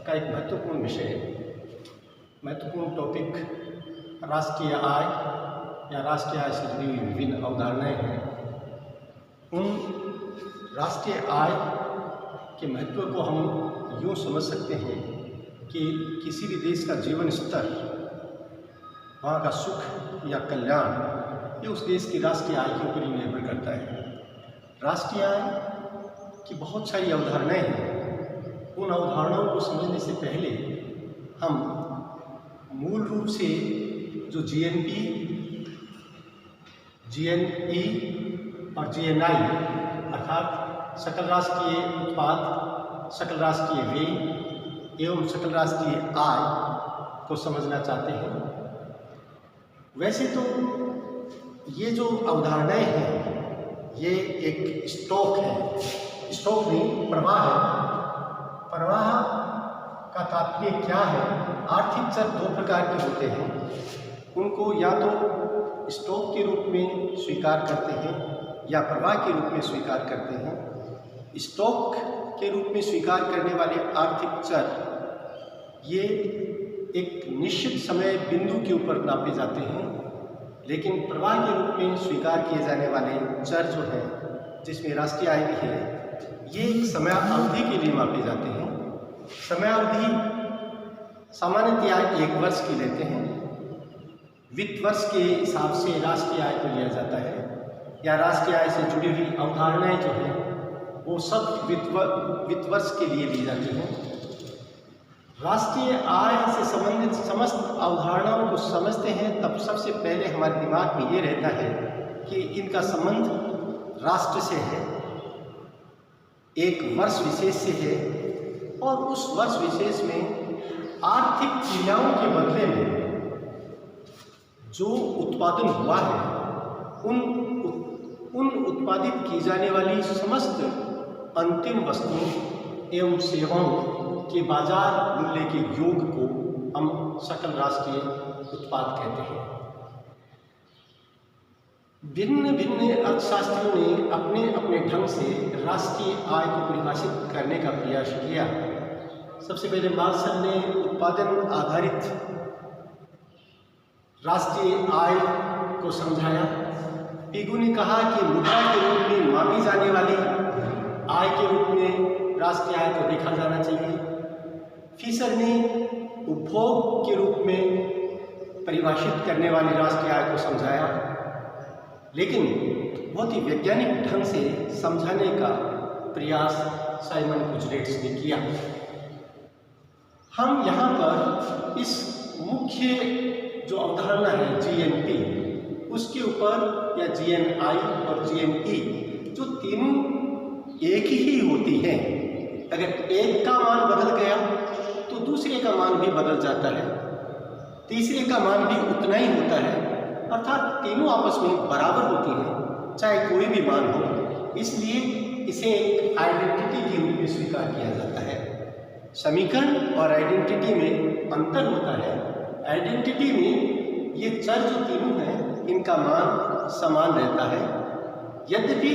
का एक महत्वपूर्ण टॉपिक राष्ट्रीय आय या राष्ट्रीय आय से जुड़ी हुई विभिन्न अवधारणाएं हैं। उन राष्ट्रीय आय के महत्व को हम यूँ समझ सकते हैं कि किसी भी देश का जीवन स्तर, वहाँ का सुख या कल्याण, ये उस देश की राष्ट्रीय आय के ऊपर ही निर्भर करता है। राष्ट्रीय आय की बहुत सारी अवधारणाएं हैं। उन अवधारणाओं को समझने से पहले हम मूल रूप से जो जीएनपी, जीएनई और जीएनआई अर्थात सकल राष्ट्रीय उत्पाद, सकल राष्ट्रीय व्यय एवं सकल राष्ट्रीय आय को समझना चाहते हैं। वैसे तो ये जो अवधारणाएं हैं ये एक स्टॉक है, स्टॉक नहीं प्रवाह है। प्रवाह का तात्पर्य क्या है? आर्थिक चर दो प्रकार के होते हैं, उनको या तो स्टॉक के रूप में स्वीकार करते हैं या प्रवाह के रूप में स्वीकार करते हैं। स्टॉक के रूप में स्वीकार करने वाले आर्थिक चर ये एक निश्चित समय बिंदु के ऊपर नापे जाते हैं, लेकिन प्रवाह के रूप में स्वीकार किए जाने वाले चर जो है, जिसमें राष्ट्रीय आय भी है, ये एक समय अवधि के लिए मापे जाते हैं। समय अवधि सामान्यतः 1 वर्ष की लेते हैं। वित्त वर्ष के हिसाब से राष्ट्रीय आय को लिया जाता है, या राष्ट्रीय आय से जुड़ी हुई अवधारणाएं जो हैं वो सब वित्त वर्ष के लिए ली जाती हैं। राष्ट्रीय आय से संबंधित समस्त अवधारणाओं को समझते हैं तब सबसे पहले हमारे दिमाग में ये रहता है कि इनका संबंध राष्ट्र से है, एक वर्ष विशेष से है, और उस वर्ष विशेष में आर्थिक क्रियाओं के बदले में जो उत्पादन हुआ है उन उत्पादित की जाने वाली समस्त अंतिम वस्तुओं एवं सेवाओं के बाजार मूल्य के योग को हम सकल राष्ट्रीय उत्पाद कहते हैं। भिन्न भिन्न अर्थशास्त्रियों ने अपने अपने ढंग से राष्ट्रीय आय को परिभाषित करने का प्रयास किया। सबसे पहले मार्शल ने उत्पादन आधारित राष्ट्रीय आय को समझाया। पिगू ने कहा कि मुद्रा के रूप में मापी जाने वाली आय के रूप में राष्ट्रीय आय को देखा जाना चाहिए। फिशर ने उपभोग के रूप में परिभाषित करने वाली राष्ट्रीय आय को समझाया, लेकिन बहुत ही वैज्ञानिक ढंग से समझाने का प्रयास साइमन गुजरेट्स ने किया। हम यहाँ पर इस मुख्य जो अवधारणा है जीएनपी, उसके ऊपर या जीएनआई और जीएनई, जो तीनों एक ही होती हैं। अगर एक का मान बदल गया तो दूसरे का मान भी बदल जाता है, तीसरे का मान भी उतना ही होता है, अर्थात तीनों आपस में बराबर होती हैं चाहे कोई भी मान हो। इसलिए इसे एक आइडेंटिटी के रूप में स्वीकार किया जाता है। समीकरण और आइडेंटिटी में अंतर होता है। आइडेंटिटी में ये चर जो तीनों हैं इनका मान समान रहता है, यद्यपि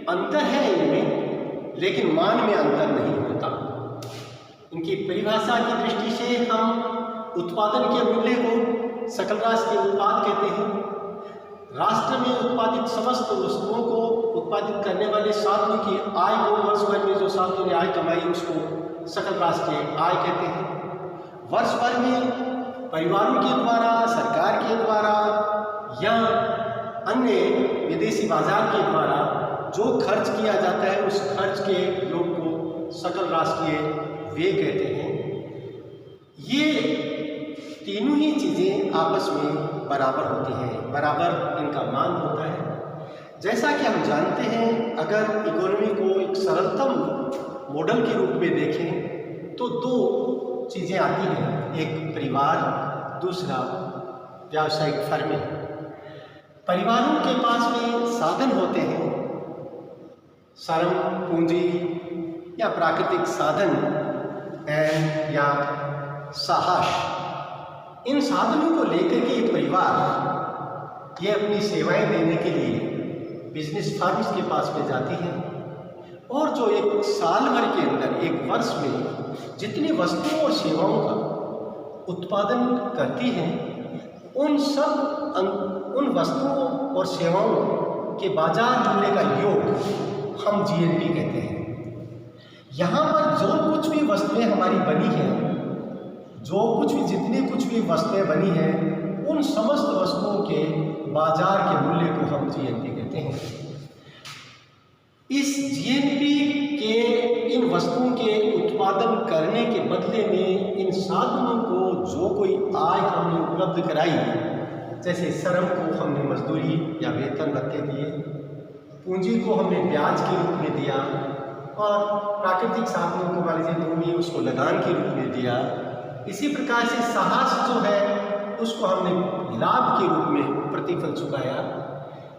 अंतर है इनमें, लेकिन मान में अंतर नहीं होता। इनकी परिभाषा की दृष्टि से हम उत्पादन के मूल्य को सकल राष्ट्रीय उत्पाद कहते हैं। राष्ट्र में उत्पादित समस्त वस्तुओं को उत्पादित करने वाले साधनों की आय को वर्ष भर में जो साधनों ने आय कमाई उसको सकल राष्ट्रीय आय कहते हैं। वर्ष भर में परिवारों के द्वारा, सरकार के द्वारा या अन्य विदेशी बाजार के द्वारा जो खर्च किया जाता है उस खर्च के योग को सकल राष्ट्रीय व्यय कहते हैं। ये तीनों ही चीज़ें आपस में बराबर होती हैं, बराबर इनका मान होता है। जैसा कि हम जानते हैं, अगर इकोनॉमी को एक सरलतम मॉडल के रूप में देखें तो 2 चीज़ें आती हैं, एक परिवार, दूसरा व्यावसायिक फर्में। परिवारों के पास में साधन होते हैं, श्रम, पूंजी या प्राकृतिक साधन या साहस। इन साधनों को लेकर के ये परिवार ये अपनी सेवाएं देने के लिए बिजनेस फर्म्स के पास में जाती हैं और जो एक साल भर के अंदर, एक वर्ष में जितनी वस्तुओं और सेवाओं का उत्पादन करती हैं, उन वस्तुओं और सेवाओं के बाजार मूल्य का योग हम जीएनपी कहते हैं। यहाँ पर जो कुछ भी वस्तुएं हमारी बनी हैं, जितनी कुछ भी वस्तुएं बनी हैं, उन समस्त वस्तुओं के बाजार के मूल्य को हम जीएनपी कहते हैं। इस जीएनपी के इन वस्तुओं के उत्पादन करने के बदले में इन साधनों को जो कोई आय हमने उपलब्ध कराई, जैसे श्रम को हमने मजदूरी या वेतन भत्ते दिए, पूंजी को हमने ब्याज के रूप में दिया, और प्राकृतिक साधनों को मान लीजिए भूमि उसको लगान के रूप में दिया। इसी प्रकार से साहस जो है उसको हमने लाभ के रूप में प्रतिफल चुकाया।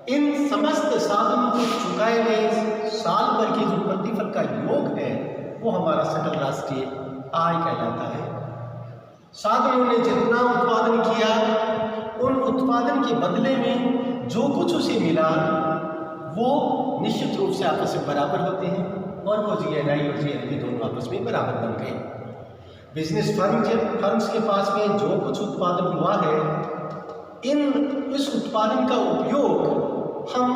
इन समस्त साधनों को चुकाए गए साल भर के जो प्रतिफल का योग है वो हमारा सकल राष्ट्रीय आय कहलाता है। साधनों ने जितना उत्पादन किया, उन उत्पादन के बदले में जो कुछ उसे मिला वो निश्चित रूप से आपस में बराबर होते हैं, और वो जीएनआई और जीएनपी दोनों आपस में बराबर बन गए। बिजनेस फर्म्स के पास में जो कुछ उत्पादन हुआ है, इस उत्पादन का उपयोग हम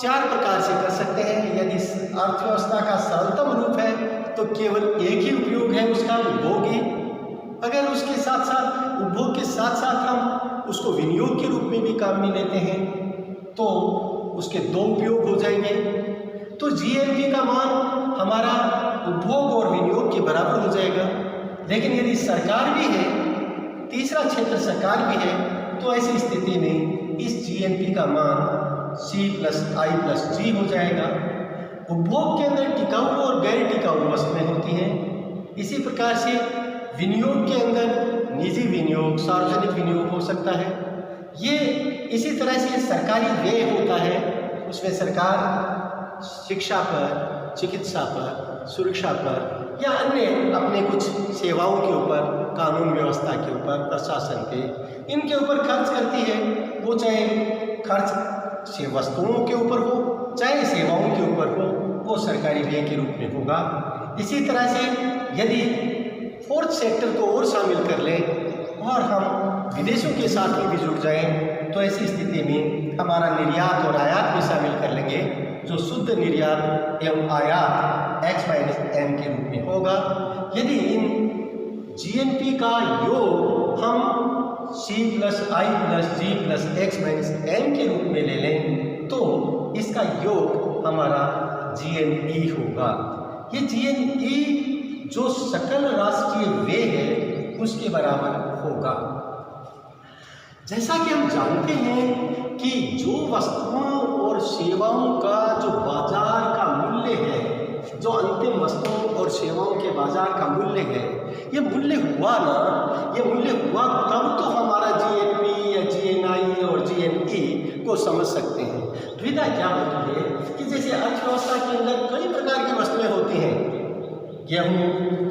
4 प्रकार से कर सकते हैं। यदि अर्थव्यवस्था का सरलतम रूप है तो केवल एक ही उपयोग है उसका, उपभोग ही। अगर उसके साथ साथ उपभोग के साथ साथ हम उसको विनियोग के रूप में भी काम में लेते हैं तो उसके 2 उपयोग हो जाएंगे। तो जीएनपी का मान हमारा उपभोग और विनियोग के बराबर हो जाएगा। लेकिन यदि सरकार भी है, तीसरा क्षेत्र सरकार भी है, तो ऐसी स्थिति में इस जीएनपी का मान C+I+G हो जाएगा। उपभोग के अंदर टिकाऊ और गैर टिकाऊ वस्तुएं होती हैं। इसी प्रकार से विनियोग के अंदर निजी विनियोग, सार्वजनिक विनियोग हो सकता है। ये इसी तरह से सरकारी व्यय होता है, उसमें सरकार शिक्षा पर, चिकित्सा पर, सुरक्षा पर या अन्य अपने कुछ सेवाओं के ऊपर, कानून व्यवस्था के ऊपर, प्रशासन के, इनके ऊपर खर्च करती है। वो चाहे खर्च से वस्तुओं के ऊपर हो, चाहे सेवाओं के ऊपर हो, वो सरकारी व्यय के रूप में होगा। इसी तरह से यदि 4th सेक्टर को और शामिल कर लें और हम विदेशों के साथ भी जुड़ जाएं, तो ऐसी स्थिति में हमारा निर्यात और आयात भी शामिल कर लेंगे, जो शुद्ध निर्यात एवं आयात X-M के रूप में होगा। यदि इन जीएनपी का योग हम C+I+G+X-M के रूप में ले लें तो इसका योग हमारा जीएनई होगा। ये जीएनई जो सकल राष्ट्रीय व्यय है उसके बराबर होगा। जैसा कि हम जानते हैं कि जो वस्तुओं और सेवाओं का जो बाजार का मूल्य है, जो अंतिम वस्तुओं और सेवाओं के बाजार का मूल्य है, ये मूल्य हुआ तब तो हमारा जीएनपी या जीएनआई और जीएनई को समझ सकते हैं। दुविधा क्या होती है कि जैसे अर्थव्यवस्था के अंदर कई प्रकार की वस्तुएं होती हैं। गेहूँ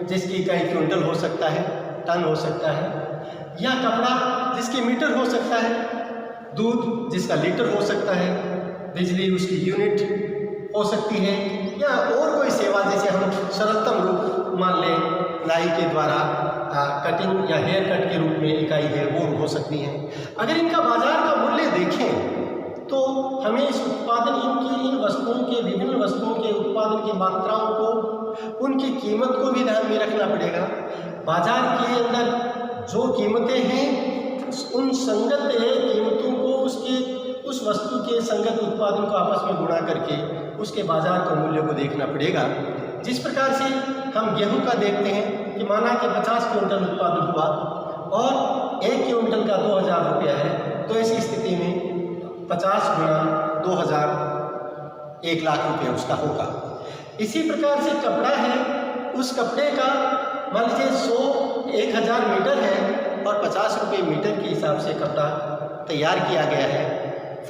जिसकी इकाई क्विंटल हो सकता है, टन हो सकता है, या कपड़ा जिसके मीटर हो सकता है, दूध जिसका लीटर हो सकता है, बिजली उसकी यूनिट हो सकती है, या और कोई सेवा जैसे हम सरलतम रूप मान लें नाई के द्वारा कटिंग या हेयर कट के रूप में इकाई है वो हो सकती है। अगर इनका बाजार का मूल्य देखें तो हमें इस उत्पादन इन वस्तुओं के, विभिन्न वस्तुओं के उत्पादन की मात्राओं को, उनकी कीमत को भी ध्यान में रखना पड़ेगा। बाजार के अंदर जो कीमतें हैं उन संगत कीमतों को उस वस्तु के संगत उत्पादन को आपस में गुणा करके उसके बाजार के मूल्य को देखना पड़ेगा। जिस प्रकार से हम गेहूं का देखते हैं कि माना कि 50 क्विंटल उत्पादन हुआ और 1 क्विंटल का 2000 रुपया है, तो ऐसी स्थिति में 50 गुना 2000 1 लाख रुपया उसका होगा। इसी प्रकार से कपड़ा है, उस कपड़े का मान लीजिए 1000 मीटर है और 50 रुपये मीटर के हिसाब से कपड़ा तैयार किया गया है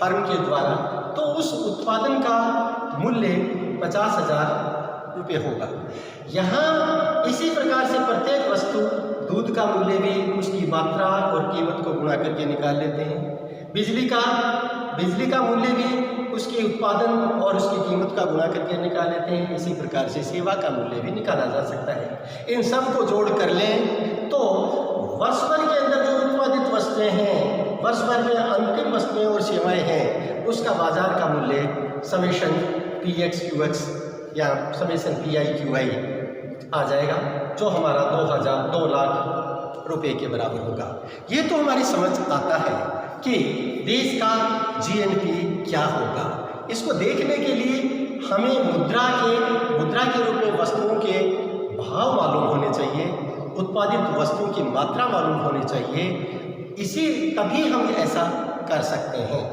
फर्म के द्वारा, तो उस उत्पादन का मूल्य 50,000 रुपये होगा। यहाँ इसी प्रकार से प्रत्येक वस्तु, दूध का मूल्य भी उसकी मात्रा और कीमत को गुणा करके निकाल लेते हैं। बिजली का मूल्य भी उसके उत्पादन और उसकी कीमत का गुणा करके निकाल लेते हैं। इसी प्रकार से सेवा का मूल्य भी निकाला जा सकता है। इन सब को जोड़ कर लें तो वर्ष भर के अंदर जो उत्पादित वस्तुएं हैं, वर्ष भर में अंतिम वस्तुएं और सेवाएं हैं, उसका बाजार का मूल्य समेशन PX/QX या समेशन PI/QI आ जाएगा, जो हमारा 2 लाख रुपए के बराबर होगा। ये तो हमारी समझ आता है कि देश का GNP क्या होगा। इसको देखने के लिए हमें मुद्रा के रूप में वस्तुओं के भाव मालूम होने चाहिए, उत्पादित वस्तुओं की मात्रा मालूम होनी चाहिए, तभी हम ऐसा कर सकते हैं।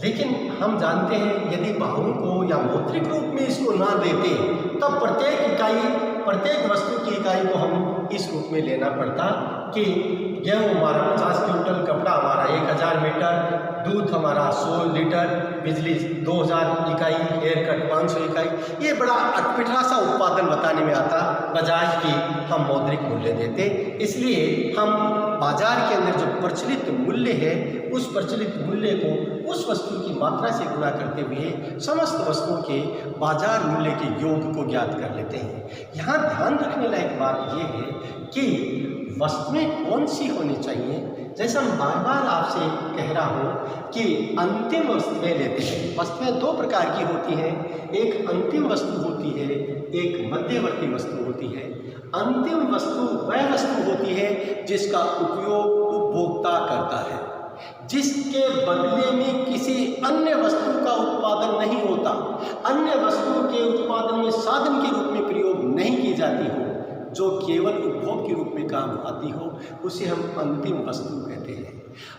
लेकिन हम जानते हैं यदि भावों को या मौद्रिक रूप में इसको ना देते तब प्रत्येक वस्तु की इकाई को हम इस रूप में लेना पड़ता कि गेहूँ हमारा 50 क्विंटल, कपड़ा हमारा 1000 मीटर, दूध हमारा 100 लीटर, बिजली 2000 इकाई, हेयर कट 500 इकाई। ये बड़ा अटपटा सा उत्पादन बताने में आता, बजाय कि हम मौद्रिक मूल्य देते। इसलिए हम बाजार के अंदर जो प्रचलित मूल्य है, उस प्रचलित मूल्य को उस वस्तु की मात्रा से गुणा करते हुए समस्त वस्तुओं के बाजार मूल्य के योग को ज्ञात कर लेते हैं। यहाँ ध्यान रखने लायक बात यह है कि वस्तुएं कौन सी होनी चाहिए। जैसा मैं बार बार आपसे कह रहा हूँ कि अंतिम वस्तुएं लेते हैं। वस्तुएं 2 प्रकार की होती हैं, एक अंतिम वस्तु होती है, एक मध्यवर्ती वस्तु होती है। अंतिम वस्तु वह वस्तु होती है जिसका उपयोग उपभोक्ता करता है, जिसके बदले में किसी अन्य वस्तु का उत्पादन नहीं होता, अन्य वस्तु के उत्पादन में साधन के रूप में प्रयोग नहीं की जाती हो, जो केवल उपभोग के रूप में काम आती हो, उसे हम अंतिम वस्तु कहते हैं।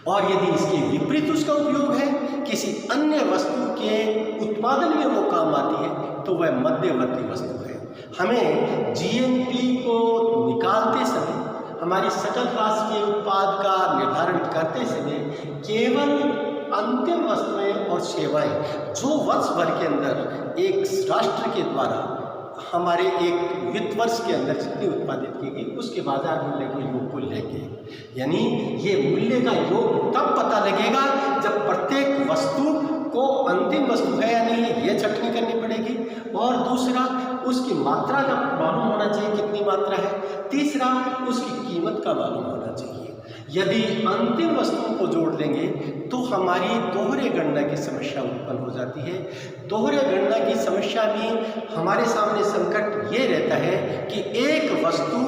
और यदि इसके विपरीत उसका उपयोग है, किसी अन्य वस्तु के उत्पादन में वो काम आती है, तो वह मध्यवर्ती वस्तु है। हमें GNP को निकालते समय, हमारी सकल राष्ट्रीय उत्पाद का निर्धारण करते समय केवल अंतिम वस्तुएं और सेवाएं जो वर्ष भर के अंदर एक राष्ट्र के द्वारा हमारे एक वित्त वर्ष के अंदर जितनी उत्पादित की गई, उसके बाजार मूल्य को योग को लेके, यानी ये मूल्य का योग तब पता लगेगा जब प्रत्येक वस्तु को अंतिम वस्तु है या नहीं ये छटनी करनी पड़ेगी, और दूसरा उसकी मात्रा का मालूम होना चाहिए कितनी मात्रा है, तीसरा उसकी कीमत का मालूम होना चाहिए। यदि अंतिम वस्तुओं को जोड़ देंगे तो हमारी दोहरे गणना की समस्या उत्पन्न हो जाती है। दोहरे गणना की समस्या में हमारे सामने संकट ये रहता है कि एक वस्तु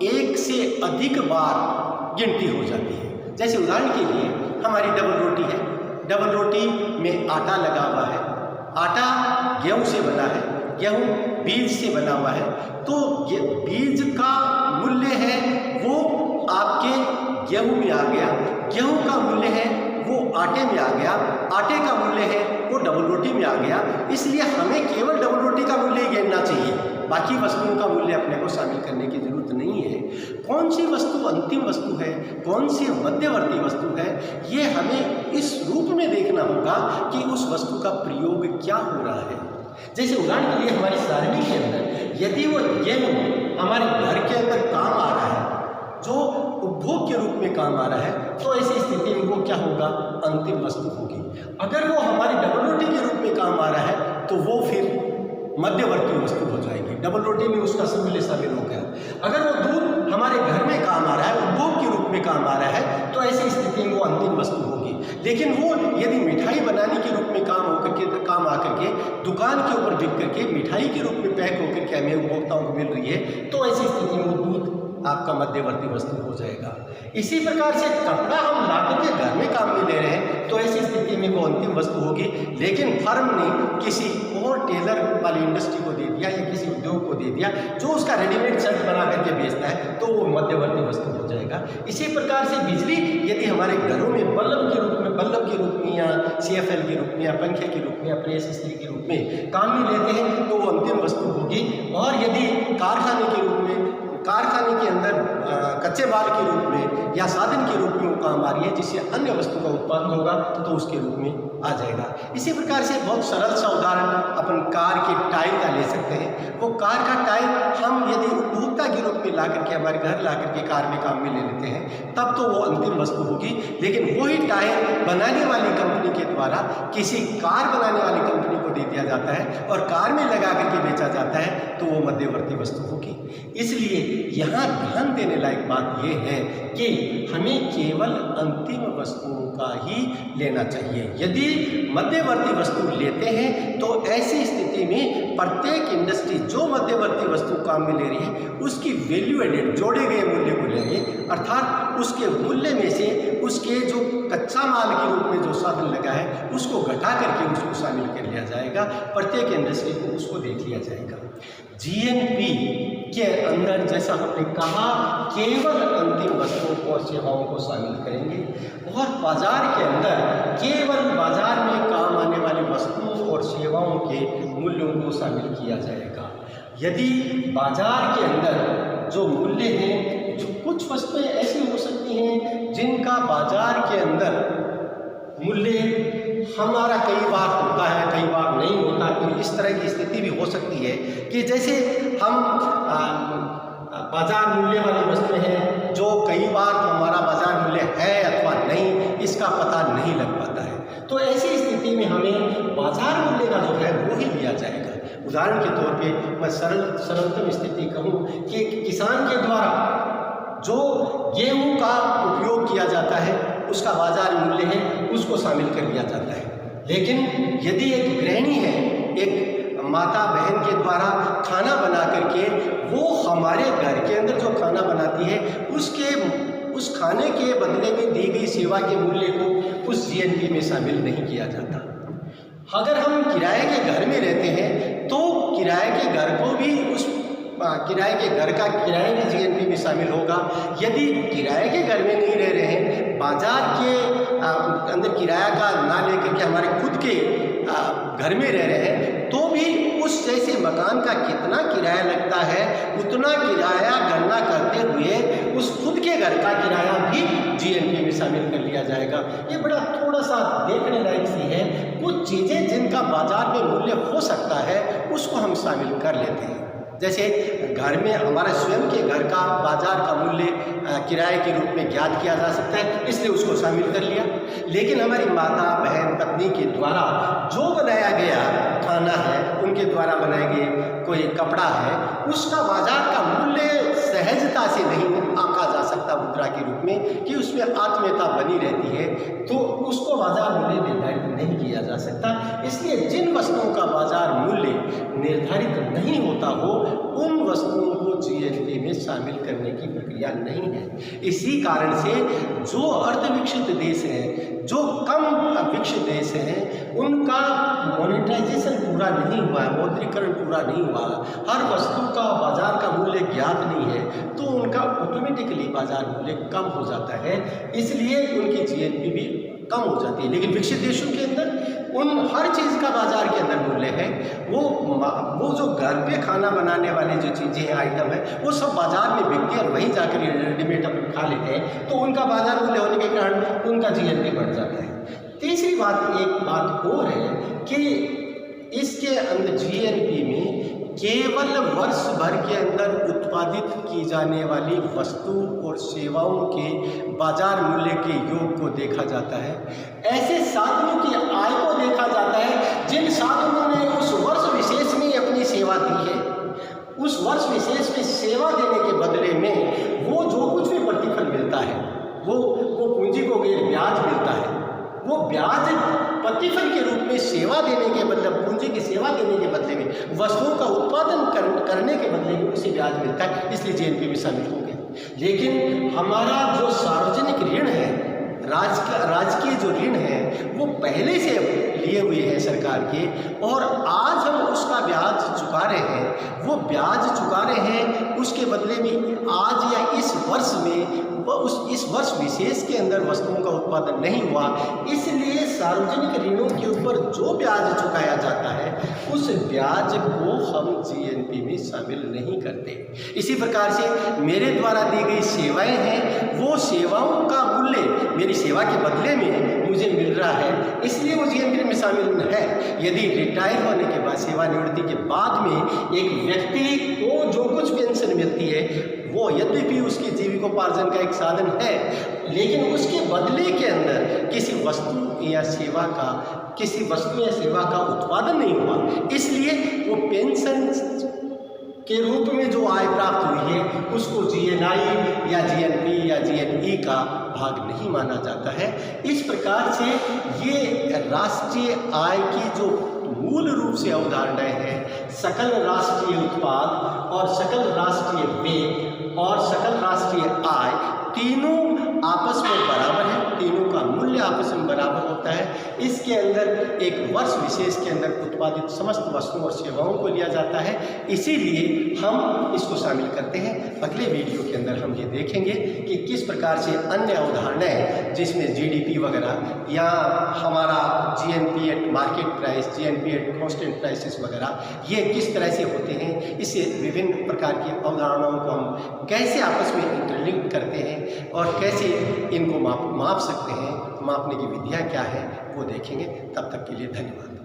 एक से अधिक बार गिनती हो जाती है। जैसे उदाहरण के लिए हमारी डबल रोटी है, डबल रोटी में आटा लगा हुआ है, आटा गेहूं से बना है, गेहूं बीज से बना हुआ है, तो बीज का मूल्य है वो आपके गेहूं में आ गया, गेहूं का मूल्य है वो आटे में आ गया, आटे का मूल्य है वो डबल रोटी में आ गया। इसलिए हमें केवल डबल रोटी का मूल्य ही गिनना चाहिए, बाकी वस्तुओं का मूल्य अपने को शामिल करने की जरूरत नहीं है। कौन सी वस्तु अंतिम वस्तु है, कौन सी मध्यवर्ती वस्तु है, ये हमें इस रूप में देखना होगा कि उस वस्तु का प्रयोग क्या हो रहा है। जैसे उदाहरण के लिए हमारी सारणी के अंदर यदि वो गेहूं हमारे घर के अंदर काम आ रहा है, जो उपभोग के रूप में काम आ रहा है, तो ऐसी स्थिति में वो क्या होगा, अंतिम वस्तु होगी। अगर वो हमारी डबल रोटी के रूप में काम आ रहा है तो वो फिर मध्यवर्ती वस्तु हो जाएगी, डबल रोटी में उसका मूल्य शामिल हो गया। अगर वो दूध हमारे घर में काम आ रहा है, उपभोग के रूप में काम आ रहा है, तो ऐसी स्थिति में वो अंतिम वस्तु होगी। लेकिन वो यदि मिठाई बनाने के रूप में काम आकर के दुकान के ऊपर बिक करके मिठाई के रूप में पैक होकर के हमें उपभोक्ताओं को मिल रही है, तो ऐसी स्थिति में वो दूध आपका मध्यवर्ती वस्तु हो जाएगा। इसी प्रकार से कपड़ा हम लाकर के घर में काम में ले रहे हैं, तो ऐसी स्थिति में वो अंतिम वस्तु होगी। लेकिन फर्म ने किसी और टेलर वाली इंडस्ट्री को दे दिया या किसी उद्योग को दे दिया जो उसका रेडीमेड शर्ट बना करके बेचता है, तो वो मध्यवर्ती वस्तु हो जाएगा। इसी प्रकार से बिजली यदि हमारे घरों में बल्ब के रूप में या CFL के रूप में या पंखे के रूप में या प्रेस इस्त्री के रूप में काम में लेते हैं, तो वो अंतिम वस्तु होगी। और यदि कारखाने के रूप में, कारखाने के अंदर कच्चे माल के रूप में या साधन के रूप में वो काम आ रही है, जिससे अन्य वस्तु का उत्पादन होगा, तो उसके रूप में आ जाएगा। इसी प्रकार से बहुत सरल सा उदाहरण अपन कार के टायर का ले सकते हैं। वो कार का टायर हम यदि उपभोक्ता के रूप में ला करके हमारे घर ला करके कार में काम में ले लेते हैं तब तो वो अंतिम वस्तु होगी, लेकिन वही टायर बनाने वाली कंपनी के द्वारा किसी कार बनाने वाली कंपनी को दे दिया जाता है और कार में लगा करके बेचा जाता है तो वो मध्यवर्ती वस्तु होगी। इसलिए यहाँ ध्यान देने लायक बात यह है कि हमें केवल अंतिम वस्तुओं का ही लेना चाहिए। यदि मध्यवर्ती वस्तु लेते हैं तो ऐसी स्थिति में प्रत्येक इंडस्ट्री जो मध्यवर्ती वस्तु काम में ले रही है उसकी वैल्यू एडेड जोड़े गए मूल्य को लेंगे, अर्थात उसके मूल्य में से उसके जो कच्चा माल के रूप में जो साधन लगा है उसको घटा करके उसको शामिल कर लिया जाएगा। प्रत्येक इंडस्ट्री को उसको देख लिया जाएगा। जीएनपी के अंदर जैसा हमने कहा केवल अंतिम वस्तुओं और सेवाओं को शामिल करेंगे और बाजार के अंदर केवल बाजार में काम आने वाली वस्तुओं और सेवाओं के मूल्यों को शामिल किया जाएगा। यदि बाजार के अंदर जो मूल्य हैं, जो कुछ वस्तुएं ऐसी हो सकती हैं जिनका बाजार के अंदर मूल्य हमारा कई बार होता है कई बार नहीं होता, तो इस तरह की स्थिति भी हो सकती है कि जैसे हम बाजार मूल्य वाली वस्तुएं हैं जो कई बार हमारा बाजार मूल्य है अथवा नहीं इसका पता नहीं लग पाता है, तो ऐसी स्थिति में हमें बाजार मूल्य का जो है वो ही लिया जाएगा। उदाहरण के तौर पे मैं सरलतम स्थिति कहूँ कि किसान के द्वारा जो गेहूं का उपयोग किया जाता है उसका बाजार मूल्य है उसको शामिल कर लिया जाता है। लेकिन यदि एक गृहिणी है, एक माता बहन के द्वारा खाना बना करके वो हमारे घर के अंदर जो खाना बनाती है उस खाने के बदले में दी गई सेवा के मूल्य को उस जीएनपी में शामिल नहीं किया जाता। अगर हम किराए के घर में रहते हैं तो किराए के घर को भी उस किराए के घर का किराया भी जीएनपी में शामिल होगा। यदि किराए के घर में नहीं रह रहे हैं, बाजार के अंदर किराया का ना लेकर के हमारे खुद के घर में रह रहे हैं तो भी उस जैसे मकान का कितना किराया लगता है उतना किराया गणना करते हुए उस खुद के घर का किराया भी जीएनपी में शामिल कर लिया जाएगा। ये बड़ा थोड़ा सा देखने लायक सी है। कुछ चीज़ें जिनका बाजार में मूल्य हो सकता है उसको हम शामिल कर लेते हैं। जैसे घर में हमारा स्वयं के घर का बाजार का मूल्य किराए के रूप में ज्ञात किया जा सकता है, इसलिए उसको शामिल कर लिया। लेकिन हमारी माता बहन पत्नी के द्वारा जो बनाया गया खाना है, उनके द्वारा बनाए गए कोई कपड़ा है, उसका बाजार का मूल्य सहजता से नहीं आंका जा सकता मुद्रा के रूप में कि उसमें आत्मीयता बनी रहती है, तो उसको बाजार मूल्य निर्धारित नहीं किया जा सकता। इसलिए जिन वस्तुओं का बाजार मूल्य निर्धारित नहीं होता हो उन वस्तुओं को जीएनपी में शामिल करने की प्रक्रिया नहीं है। इसी कारण से जो अर्धविकसित देश हैं, जो कम विकसित देश हैं, उनका मोनेटाइजेशन पूरा नहीं हुआ है, मौद्रीकरण पूरा नहीं हुआ, हर वस्तु का बाजार का मूल्य ज्ञात नहीं है, तो उनका ऑटोमेटिकली बाजार मूल्य कम हो जाता है, इसलिए उनकी जीएनपी भी कम हो जाती है। लेकिन विकसित देशों के अंदर उन हर चीज़ का बाजार के अंदर मूल्य है। वो जो घर पे खाना बनाने वाली जो चीज़ें आइटम है वो सब बाजार में बिकती है और वहीं जाकर रेडीमेड अपन खा लेते हैं, तो उनका बाजार मूल्य होने के कारण उनका जीएनपी बढ़ जाता है। तीसरी बात एक बात और है कि इसके अंदर जीएनपी में केवल वर्ष भर के अंदर उत्पादित की जाने वाली वस्तु और सेवाओं के बाजार मूल्य के योग को देखा जाता है। ऐसे साधनों की आय को देखा जाता है जिन साधनों ने उस वर्ष विशेष में अपनी सेवा दी है। उस वर्ष विशेष में सेवा देने के बदले में वो जो कुछ भी प्रतिफल मिलता है, वो पूंजी को गैर ब्याज मिलता है, वो ब्याज प्रतिफल के रूप में सेवा देने के बदले, पूंजी की सेवा देने के बदले में, वस्तुओं का उत्पादन करने के बदले में उसे ब्याज मिलता है, इसलिए जीएनपी में शामिल हो गए। लेकिन हमारा जो सार्वजनिक ऋण है, राजकीय जो ऋण है, वो पहले से लिए हुए हैं सरकार के, और आज हम उसका ब्याज चुका रहे हैं। वो ब्याज चुका रहे हैं, उसके बदले में आज या इस वर्ष में इस वर्ष विशेष के अंदर वस्तुओं का उत्पादन नहीं हुआ, इसलिए सार्वजनिक ऋणों के ऊपर जो ब्याज चुकाया जाता है उस ब्याज को हम जीएनपी में शामिल नहीं करते। इसी प्रकार से मेरे द्वारा दी गई सेवाएं हैं, वो सेवाओं का मूल्य, मेरी सेवा के बदले में मुझे मिल रहा है इसलिए वो जीएनपी में शामिल है। यदि रिटायर होने के बाद, सेवानिवृत्ति के बाद में एक व्यक्ति को जो कुछ पेंशन मिलती है वो यद्यपि उसकी जीविकोपार्जन का एक साधन है, लेकिन उसके बदले के अंदर किसी वस्तु या सेवा का उत्पादन नहीं हुआ, इसलिए वो पेंशन के रूप में जो आय प्राप्त हुई है उसको जीएनआई या जीएनपी या जीएनई का भाग नहीं माना जाता है। इस प्रकार से ये राष्ट्रीय आय की जो मूल रूप से अवधारणाएं हैं, सकल राष्ट्रीय उत्पाद और सकल राष्ट्रीय व्यय और सकल राष्ट्रीय आय, तीनों आपस में बराबर है, तीनों का मूल्य आपस में बराबर होता है। इसके अंदर एक वर्ष विशेष के अंदर उत्पादित समस्त वस्तुओं और सेवाओं को लिया जाता है, इसीलिए हम इसको शामिल करते हैं। अगले वीडियो के अंदर हम ये देखेंगे कि किस प्रकार से अन्य अवधारणाएं जिसमें जीडीपी वगैरह या हमारा GNP eight market price, GNP at constant prices वगैरह, ये किस तरह से होते हैं, इससे विभिन्न प्रकार की अवधारणाओं को हम कैसे आपस में इंटरलिंक करते हैं और कैसे इनको माप सकते हैं, मापने की विधियाँ क्या है वो देखेंगे। तब तक के लिए धन्यवाद।